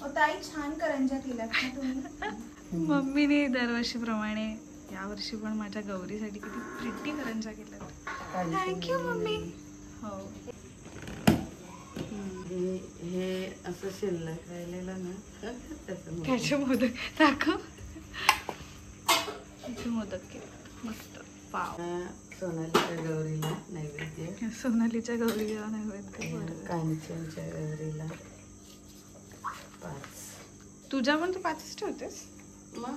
ताई छान करंजा केल्यात ना तुम्ही. मम्मीने दरवर्षीप्रमाणे यावर्षी पण माझ्या गौरीसाठी किती प्रिटी करंजा केल्यात. Thank you mummy. हो हे असं शिल्लक राहिलेलं ना त्याचे मोदक दाखव. त्याचे मोदक केले मस्त. पाव सोनालीच्या गौरीला नैवेद्य, सोनालीच्या गौरीला नैवेद्य, कांचनच्या गौरीला 5. तुझ्या पण तू 5च ठेवतेस. मग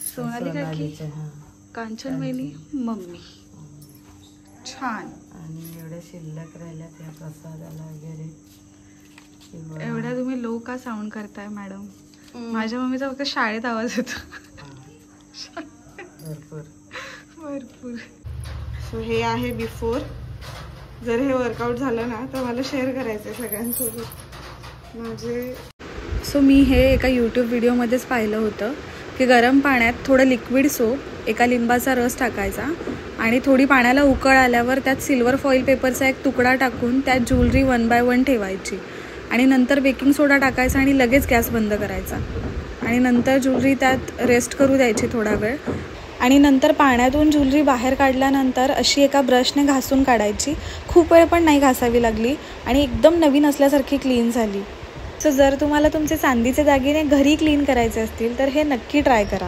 सोनाली काकी, कांचन वहिनी, मम्मी. छान. आणि एवढ्या शिल्लक राहिल्या त्या प्रसादाला वगैरे. एवढ्या तुम्ही लो का साऊंड करताय मॅडम? माझ्या मम्मीचा फक्त शाळेत आवाज येतो. भरपूर भरपूर. सो हे आहे बिफोर. जर हे वर्कआउट झालं ना तर मला शेअर करायचं आहे सगळ्यांसोबत माझे. सो मी हे एका यूट्यूब व्हिडिओमध्येच पाहिलं होतं की गरम पाण्यात थोडं लिक्विड सोप, एका लिंबाचा रस टाकायचा आणि थोडी पाण्याला उकळ आल्यावर त्यात सिल्वर फॉईल पेपरचा एक तुकडा टाकून त्यात ज्वेलरी 1 बाय 1 ठेवायची आणि नंतर बेकिंग सोडा टाकायचा आणि लगेच गॅस बंद करायचा आणि नंतर ज्वेलरी त्यात रेस्ट करू द्यायची थोडा वेळ आणि नंतर पाण्यातून ज्वेलरी बाहेर काढल्यानंतर अशी एका ब्रशने घासून काढायची. खूप वेळ पण नाही घासावी लागली आणि एकदम नवीन असल्यासारखी क्लीन झाली. सो जर तुम्हाला तुमचे चांदीचे दागिने घरी क्लीन करायचे असतील तर हे नक्की ट्राय करा.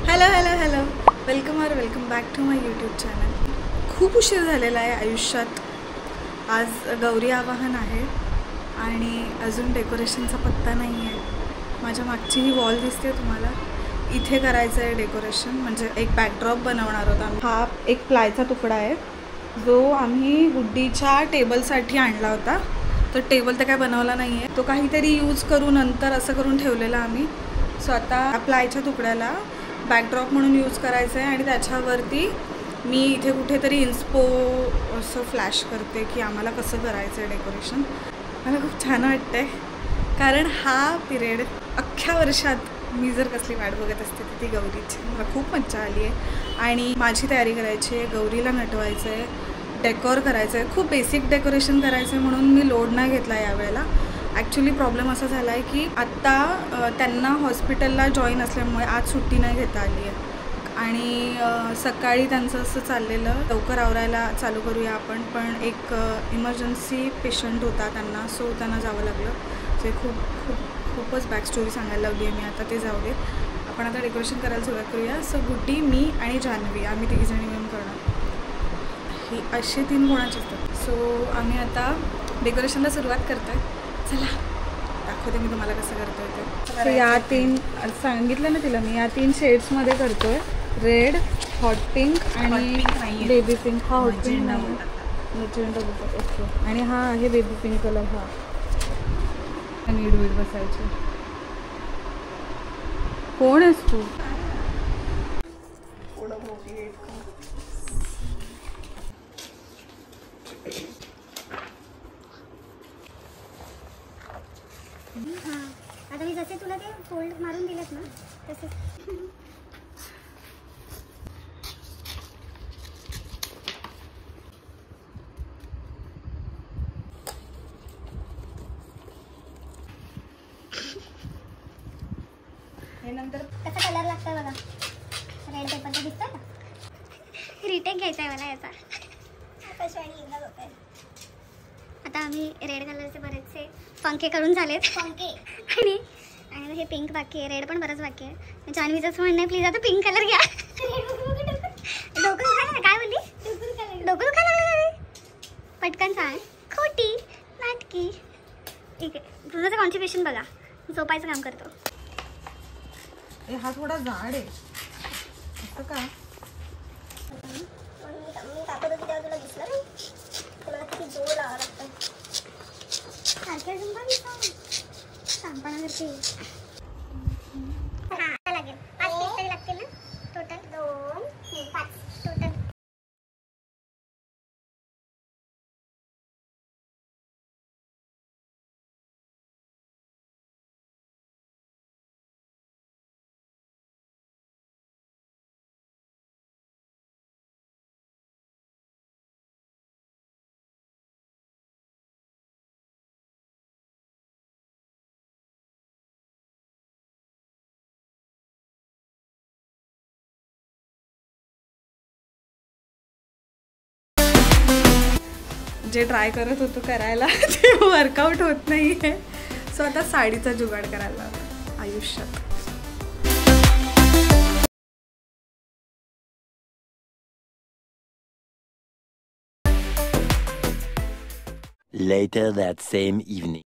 Hello hello hello, welcome back to my YouTube channel. खूप उशीर झालेला आहे आयुष्यात. आज गौरी आवाहन आहे आणि अजून डेकोरेशनचा पत्ता नाही आहे. माझ्या मागची ही वॉल दिसते तुम्हाला, इथे करायचं आहे डेकोरेशन. म्हणजे एक बॅकड्रॉप बनवणार होता. हा एक प्लायचा तुकडा आहे जो आम्ही गुड्डीच्या टेबलसाठी आणला होता. तर टेबल तर काय बनवला नाही आहे, तो काहीतरी यूज करू नंतर असं करून ठेवलेला आम्ही. सो आता प्लायच्या तुकड्याला बॅकड्रॉप म्हणून यूज करायचं आहे आणि त्याच्यावरती मी इथे कुठेतरी इन्स्पो असं फ्लॅश करते की आम्हाला कसं करायचं आहे डेकोरेशन. मला खूप छान वाटतं आहे कारण हा पिरियड अख्ख्या वर्षात मी जर कसली वाट बघत असते तर ती गौरीची. मला खूप मज्जा आली आहे आणि माझी तयारी करायची आहे. गौरीला नटवायचं आहे, डेकोर करायचं आहे. खूप बेसिक डेकोरेशन करायचं आहे म्हणून मी लोड नाही घेतला यावेळेला. ॲक्च्युली प्रॉब्लेम असा झाला आहे की आत्ता त्यांना हॉस्पिटलला जॉईन असल्यामुळे आज सुट्टी नाही घेता आली आहे आणि सकाळी त्यांचं असं चाललेलं लवकर आवरायला चालू करूया आपण, पण एक इमर्जन्सी पेशंट होता त्यांना, सो त्यांना जावं लागलं. ते खूपच बॅक स्टोरी सांगायला लावली आहे मी आता, ते जाऊ दे. आपण आता डेकोरेशन करायला सुरुवात करूया. सो गुड्डी, मी आणि जान्हवी आम्ही तिघीजणी मिळून करणार. ही असे 3 कोणाचे असतात. सो आम्ही आता डेकोरेशनला सुरुवात करतो आहे. चला दाखवते मी तुम्हाला कसं करतो आहे ते. या 3 सांगितलं ना तिला मी, या 3 शेड्समध्ये करतो आहे. रेड, हॉट पिंक आणि बेबी पिंक. हा हॉट पिंक नाही, ओके. आणि हा आहे बेबी पिंक कलर. हा नीड वीड बसायचे. कोण आहेस तू? आता मी जसे तुला ते फोल्ड मारून दिलेत ना तसे. हे नंतर कसा कलर लागतोय बघा. रेड पेपरचा दिसतोय का? रिटेक घ्यायचा आहे मला याचा. आकाशवाणी एकदा होत आहे. आता आम्ही रेड कलरचे बरेचसे पंखे करून झालेत. पंखे आणि हे पिंक बाकी आहे, रेड पण बरंच बाकी आहे. जान्हवीचं असं म्हणणं आहे प्लीज आता पिंक कलर घ्या. डोकं दुखायला काय बोलली? डोकं दुखायला लागलं. पटकन सांग. खोटी नाटकी. ठीक आहे, तुझं तर कॉन्स्टिपेशन बघा, झोपायचं काम करतो. हा थोडा जाड आहे असं का? मी कापड होती तेव्हा तुला दिसलं नाही? तुला किती जोर लावा लागतं. सारख्या झुंबा दिसतो सांगपणा करते. लागेल 5 पीस तरी लागतील ना टोटल. 2 5 जे ट्राय करत होतो करायला ते वर्कआउट होत नाही आहे. सो आता साडीचा जुगाड करायला लागला आयुष्यात. Later that same evening.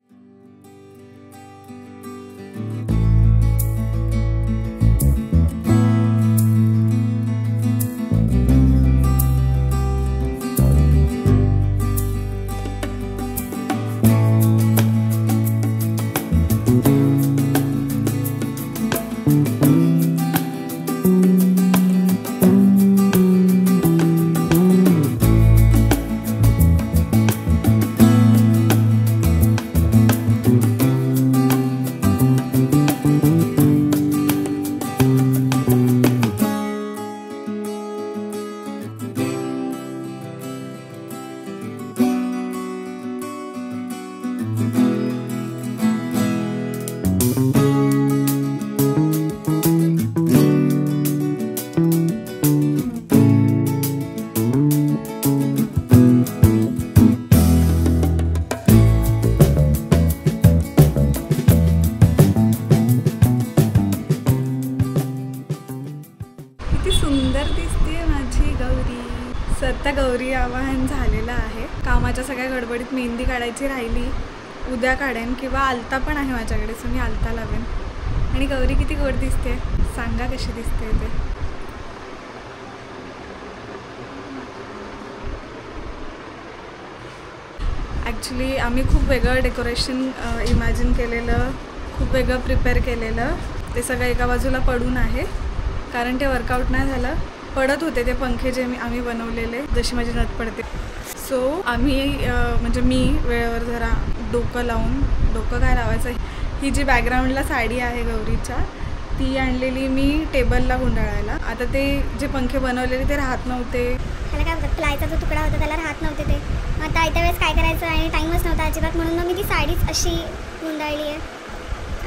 सत्ता गौरी आवाहन झालेलं आहे. कामाच्या सगळ्या गडबडीत मेहंदी काढायची राहिली, उद्या काढेन किंवा आलता पण आहे माझ्याकडे, सो मी आलता लावेन. आणि गौरी किती गोड दिसते, सांगा कशी दिसते ते. ॲक्च्युली आम्ही खूप वेगळं डेकोरेशन इमॅजिन केलेलं, खूप वेगळं प्रिपेअर केलेलं. ते सगळं एका बाजूला पडून आहे कारण ते वर्कआउट नाही झालं. पडत होते ते पंखे जे आम्ही बनवलेले, जशी माझी नथ पडते. सो आम्ही म्हणजे मी वेळेवर जरा डोकं काय लावायचं, ही जी बॅकग्राऊंडला साडी आहे गौरीच्या ती आणलेली मी टेबलला गुंडाळायला. आता ते जे पंखे बनवलेले ते राहत नव्हते, त्याला काय होतं प्लायचा जो तुकडा होता त्याला राहत नव्हते ते. मग आता त्या वेळेस काय करायचं आणि टाईमच नव्हता अजिबात, म्हणून मग मी ती साडीच अशी गुंडाळली आहे.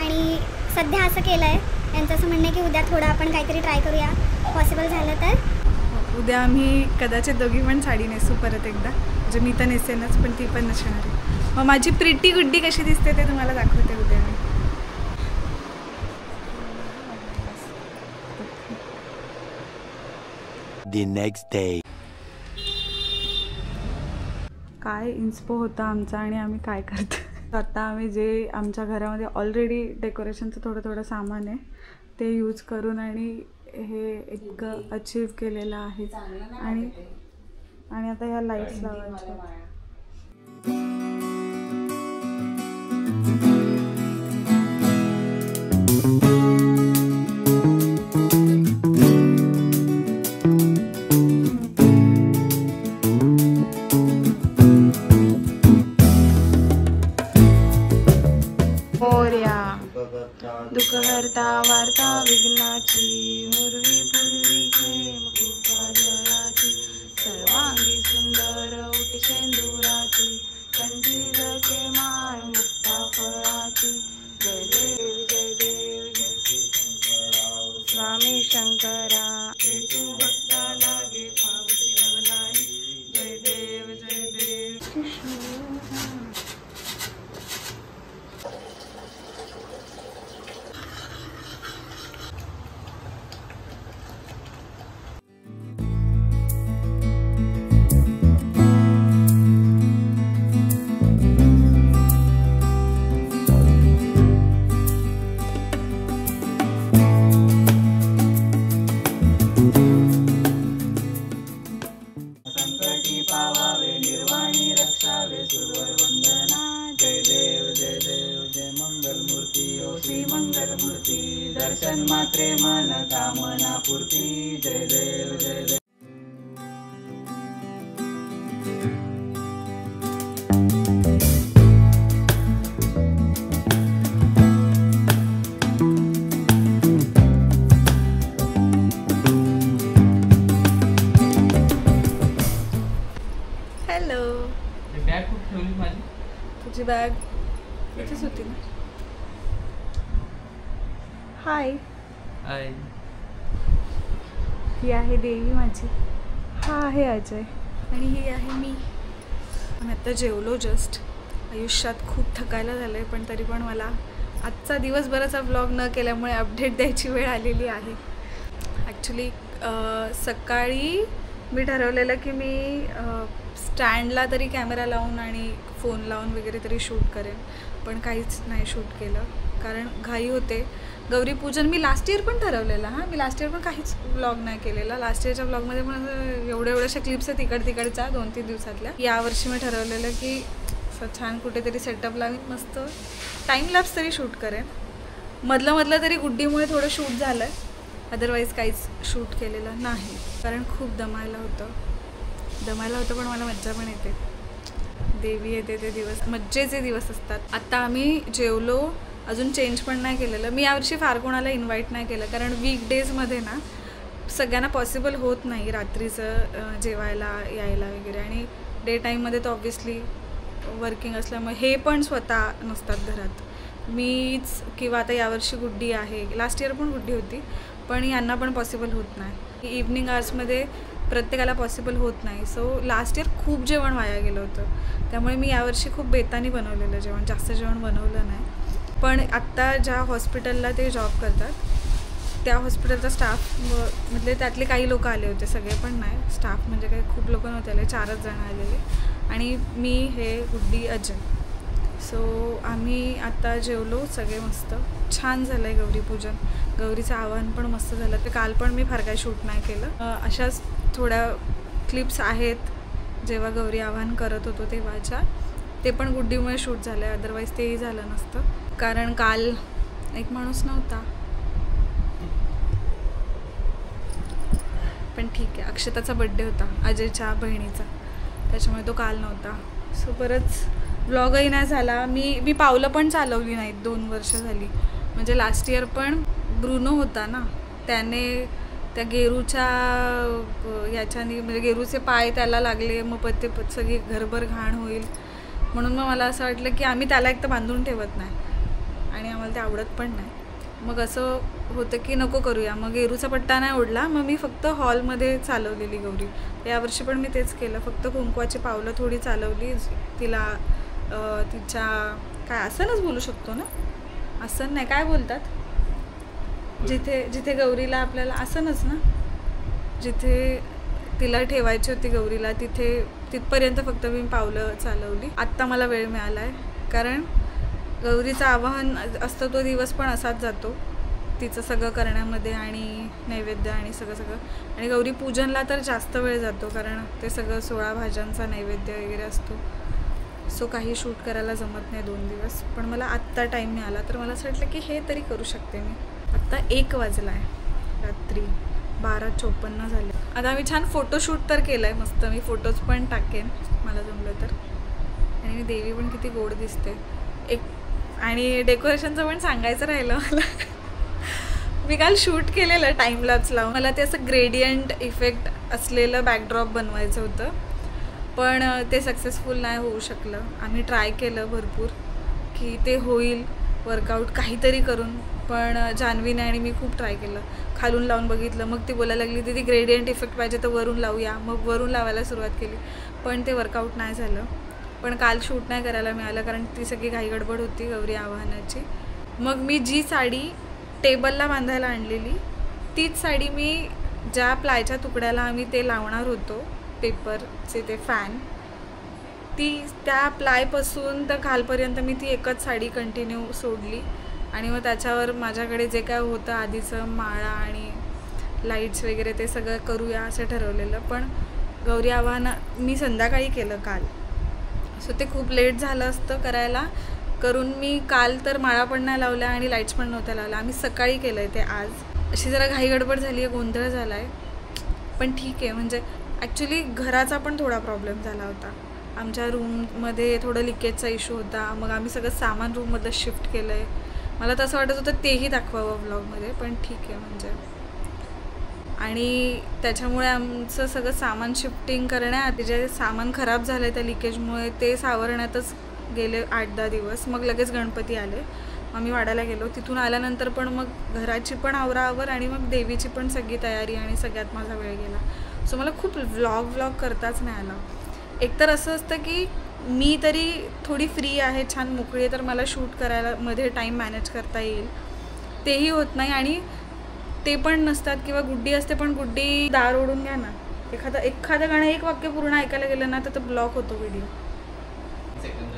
आणि सध्या असं केलं आहे, यांचं असं म्हणणं आहे की उद्या थोडं आपण काहीतरी ट्राय करूया, पॉसिबल झालं तर. उद्या आम्ही कदाचित दोघी पण साडी नेसू परत एकदा. म्हणजे मी तर नेसेनच पण ती पण नसणार आहे. मग माझी प्रिटी गुड्डी कशी दिसते ते तुम्हाला दाखवते उद्या मी. The next day. काय इन्स्पो होता आमचा आणि आम्ही काय करतो. आता आम्ही जे आमच्या घरामध्ये ऑलरेडी डेकोरेशनचं थोडं सामान आहे ते यूज करून आणि हे इतकं अचीव केलेलं आहे. आणि आता ह्या लाईट्स लावायच्या. दुःखहर्ता वार्ता विघ्नाची, उर्वी पूर्वी क्षेम कृपाजयाची, सर्वांगी सुंदर उटी शेंदुराची, कंठी जके माळ मुक्ता फळाची. जय देव जय देव जय स्वामी शंकरा, तू भक्ता लागे पावसी लवलाई. जय देव जय देव कृष्ण. दर्शन मात्रे मन कामना पूर्ती. जय देव जय देव. हॅलो. बॅग कुठे ठेवली माझी? तुझी बॅग इथेच होती ना. हाय. हाय. ही आहे देवी माझी, हा आहे अजय आणि ही आहे मी. आम्ही आत्ता जेवलो जस्ट. आयुष्यात खूप थकायला झालं आहे, पण तरी पण मला आजचा दिवसभराचा व्लॉग न केल्यामुळे अपडेट द्यायची वेळ आलेली आहे. ॲक्च्युली सकाळी मी ठरवलेलं की मी स्टँडला तरी कॅमेरा लावून आणि फोन लावून वगैरे तरी शूट करेन, पण काहीच नाही शूट केलं कारण घाई होते. गौरीपूजन मी लास्ट इयर पण ठरवलेलं. मी लास्ट इयर पण काहीच व्लॉग नाही केलेला. लास्ट इयरच्या व्लॉगमध्ये पण एवढ्याशा क्लिप्स आहेत तिकडच्या 2-3 दिवसातल्या. यावर्षी मी ठरवलेलं की असं छान कुठेतरी सेटअप लावीन, मस्त टाईमलॅप्स तरी शूट करेन. मधलं तरी गुड्डीमुळे थोडं शूट झालं आहे, अदरवाईज काहीच शूट केलेलं नाही कारण खूप दमायला होतं पण मला मज्जा पण येते. देवी येते ते दिवस मज्जेचे दिवस असतात. आत्ता आम्ही जेवलो, अजून चेंज पण नाही केलेलं. मी यावर्षी फार कोणाला इन्व्हाइट नाही केलं कारण वीकडेजमध्ये ना सगळ्यांना पॉसिबल होत नाही रात्रीचं जेवायला यायला वगैरे, आणि डे टाईममध्ये तर ऑब्व्हियसली वर्किंग असल्यामुळे हे पण स्वतः नसतात घरात. मीच किंवा आता यावर्षी गुड्डी आहे, लास्ट इयर पण गुड्डी होती, पण यांना पण पॉसिबल होत नाही. इव्हनिंग आवर्समध्ये प्रत्येकाला पॉसिबल होत नाही. सो लास्ट इयर खूप जेवण वाया गेलं होतं, त्यामुळे मी यावर्षी खूप बेतानी बनवलेलं जेवण, जास्त जेवण बनवलं नाही. पण आत्ता ज्या हॉस्पिटलला ते जॉब करतात त्या हॉस्पिटलचा स्टाफ म्हणजे त्यातले काही लोक आले होते, सगळे पण नाही. स्टाफ म्हणजे काही खूप लोक नव्हते आले, 4च जण आलेले आणि मी, हे गुड्डी, अजय. सो आम्ही आता जेवलो सगळे, मस्त छान झालं आहे गौरीपूजन. गौरीचं आवाहन पण मस्त झालं. ते काल पण मी फार काही शूट नाही केलं. अशाच थोड्या क्लिप्स आहेत जेव्हा गौरी आवाहन करत होतो तेव्हाच्या, ते पण गुड्डीमुळे शूट झालं आहे, अदरवाईज तेही झालं नसतं कारण काल एक माणूस नव्हता. पण ठीक आहे, अक्षताचा बड्डे होता, अजयच्या बहिणीचा, त्याच्यामुळे तो काल नव्हता. सो बरंच व्लॉगही नाही झाला. मी पावलं पण चालवली नाहीत 2 वर्ष झाली. म्हणजे लास्ट इयर पण ब्रुनो होता ना, त्याने त्या गेरूच्या याच्याने म्हणजे गेरूचे पाय त्याला लागले, मग ते सगळी घरभर घाण होईल म्हणून मग मला असं वाटलं की आम्ही त्याला एक तर बांधून ठेवत नाही आणि आम्हाला ते आवडत पण नाही. मग असं होतं की नको करूया. मग गेरूचा पट्टा नाही ओढला, मग मी फक्त हॉलमध्ये चालवलेली गौरी. यावर्षी पण मी तेच केलं, फक्त कुंकवाची पावलं थोडी चालवली. तिला तिच्या काय आसनच बोलू शकतो ना, आसन नाही काय बोलतात, जिथे गौरीला आपल्याला आसनच ना, जिथे तिला ठेवायची होती गौरीला तिथपर्यंत फक्त मी पावलं चालवली. आत्ता मला वेळ मिळाला आहे कारण गौरीचं आवाहन असतं तो दिवस पण असाच जातो तिचं सगळं करण्यामध्ये आणि नैवेद्य आणि सगळं. आणि गौरी पूजनला तर जास्त वेळ जातो कारण ते सगळं 16 भाज्यांचा नैवेद्य वगैरे असतो. सो काही शूट करायला जमत नाही 2 दिवस. पण मला आत्ता टाईम मिळाला तर मला असं वाटलं की हे तरी करू शकते मी. आत्ता 1 वाजला आहे, रात्री 12:54 झाले. आता आम्ही छान फोटोशूट तर केलं आहे मस्त. मी फोटोज पण टाकेन मला जमलं तर. आणि देवी पण किती गोड दिसते. आणि डेकोरेशनचं पण सांगायचं राहिलं मला. मी काल शूट केलेलं टाईमलॅप्स लावून. मला ते असं ग्रेडियंट इफेक्ट असलेलं बॅकड्रॉप बनवायचं होतं, पण ते सक्सेसफुल नाही होऊ शकलं. आम्ही ट्राय केलं भरपूर की ते होईल वर्कआउट काहीतरी करून, पण जान्हवीने आणि मी खूप ट्राय केलं. खालून लावून बघितलं, मग ती बोलायला लागली ती ग्रेडियंट इफेक्ट पाहिजे तर वरून लावूया. मग वरून लावायला सुरुवात केली, पण ते वर्कआउट नाही झालं. पण काल शूट नाही करायला मिळालं कारण ती सगळी घाई गडबड होती गौरी आवाहनाची. मग मी जी साडी टेबलला बांधायला आणलेली तीच साडी मी ज्या प्लायच्या तुकड्याला आम्ही ते लावणार होतो पेपरचे ते फॅन, त्या प्लायपासून तर खालपर्यंत मी ती एकच साडी कंटिन्यू सोडली. आणि मग त्याच्यावर माझ्याकडे जे काय होतं आधीचं माळा आणि लाईट्स वगैरे ते सगळं करूया असं ठरवलेलं. पण गौरी आवाहन मी संध्याकाळी केलं काल, सो ते खूप लेट झालं असतं करायला. करून मी काल तर माळा पण नाही लावल्या आणि लाईट्स पण नव्हत्या लावल्या. आम्ही सकाळी केलं आहे ते आज. अशी जरा घाई गडबड झाली आहे, गोंधळ झाला आहे, पण ठीक आहे. म्हणजे ॲक्च्युली घराचा पण थोडा प्रॉब्लेम झाला होता. आमच्या रूममध्ये थोडं लिकेजचा इश्यू होता. मग आम्ही सगळं सामान रूममध्ये शिफ्ट केलं आहे. मला तसं वाटत होतं तेही दाखवावं व्लॉगमध्ये, पण ठीक आहे म्हणजे. आणि त्याच्यामुळे आमचं सगळं सामान शिफ्टिंग करण्यात जे सामान खराब झालं आहे त्या लिकेजमुळे ते सावरण्यातच गेले 8-10 दिवस. मग लगेच गणपती आले, आम्ही वाड्याला गेलो. तिथून आल्यानंतर पण मग घराची पण आवराआवर आणि मग देवीची पण सगळी तयारी आणि सगळ्यात माझा वेळ गेला. सो मला खूप व्लॉग करताच नाही आला. एकतर असं असतं की मी तरी थोडी फ्री आहे, छान मोकळी आहे, तर मला शूट करायला मध्ये टाईम मॅनेज करता येईल. तेही होत नाही आणि ते पण नसतात किंवा गुड्डी असते, पण गुड्डी दार ओढून घ्या ना, एखादं गाणं एक वाक्य पूर्ण ऐकायला गेलं ना तर तो ब्लॉक होतो व्हिडिओ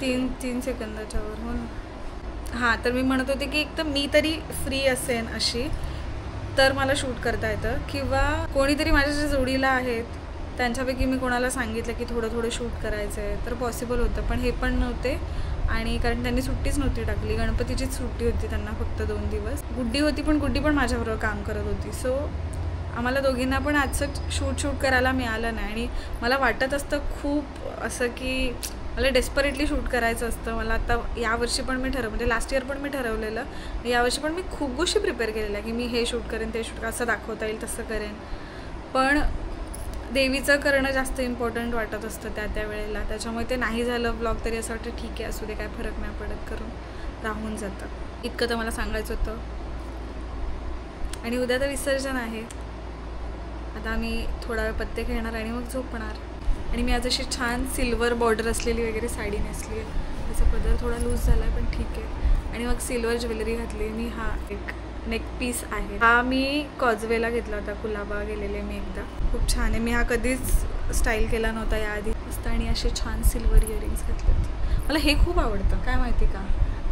3 सेकंदाच्या वर. हो ना. हां, तर मी म्हणत होते की एक तर मी तरी फ्री असेन अशी तर मला शूट करता येतं, किंवा कोणीतरी माझ्या जे जोडीला आहेत त्यांच्यापैकी मी कोणाला सांगितलं की थोडं शूट करायचं आहे तर पॉसिबल होतं. पण हे पण नव्हते आणि कारण त्यांनी सुट्टीच नव्हती टाकली, गणपतीचीच सुट्टी होती त्यांना फक्त 2 दिवस. गुड्डी होती पण गुड्डी पण माझ्याबरोबर काम करत होती. सो आम्हाला दोघींना पण आजचं शूट करायला मिळालं नाही. आणि मला वाटत असतं खूप असं की मला डेस्परेटली शूट करायचं असतं. मला आता यावर्षी पण मी म्हणजे लास्ट इयर पण मी ठरवलेलं, यावर्षी पण मी खूप गोष्टी प्रिपेअर केलेल्या की मी हे शूट करेन, ते शूट असं दाखवता येईल तसं करेन. पण देवीचं करणं जास्त इम्पॉर्टंट वाटत असतं त्या वेळेला. त्याच्यामुळे ते नाही झालं ब्लॉग तरी असं वाटतं ठीक आहे असू दे, काय फरक नाही पडत, करून राहून जातं. इतकं तर मला सांगायचं होतं. आणि उद्या तर विसर्जन आहे. आता आम्ही थोडा वेळ पत्ते खेळणार आणि मग झोपणार. आणि मी आज अशी छान सिल्वर बॉर्डर असलेली वगैरे साडी नेसली आहे. त्याचा पदर थोडा लूज झाला आहे पण ठीक आहे. आणि मग सिल्वर ज्वेलरी घातली मी. हा एक नेक पीस आहे, हा मी कॉजवेला घेतला होता, कुलाबा गेलेले मी एकदा. खूप छान आहे. मी हा कधीच स्टाईल केला नव्हता याआधी. मस्त. आणि असे छान सिल्वर इयरिंग्स घातलेत. मला हे खूप आवडतं, काय माहिती का,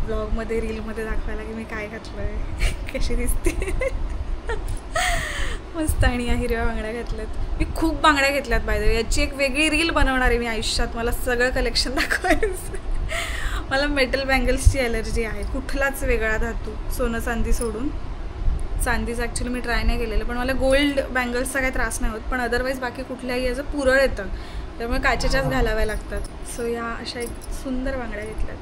ब्लॉगमध्ये रीलमध्ये दाखवायला की मी काय घातलं आहे, कशी दिसते. मस्त. आणि या हिरव्या बांगड्या घातल्यात. मी खूप बांगड्या घेतल्यात बाय द वे. याची एक वेगळी रील बनवणार आहे मी आयुष्यात. मला सगळं कलेक्शन दाखवायचं. मला मेटल बँगल्सची ॲलर्जी आहे, कुठलाच वेगळा धातू, सोनं चांदी सोडून. चांदीचं ॲक्च्युली मी ट्राय नाही केलेलं, पण मला गोल्ड बँगल्सचा काही त्रास नाही होत. पण अदरवाईज बाकी कुठल्याही याचं पुरळ येतं, त्यामुळे काचेच्याच घालाव्या लागतात. सो या अशा एक सुंदर बांगड्या घेतल्यात.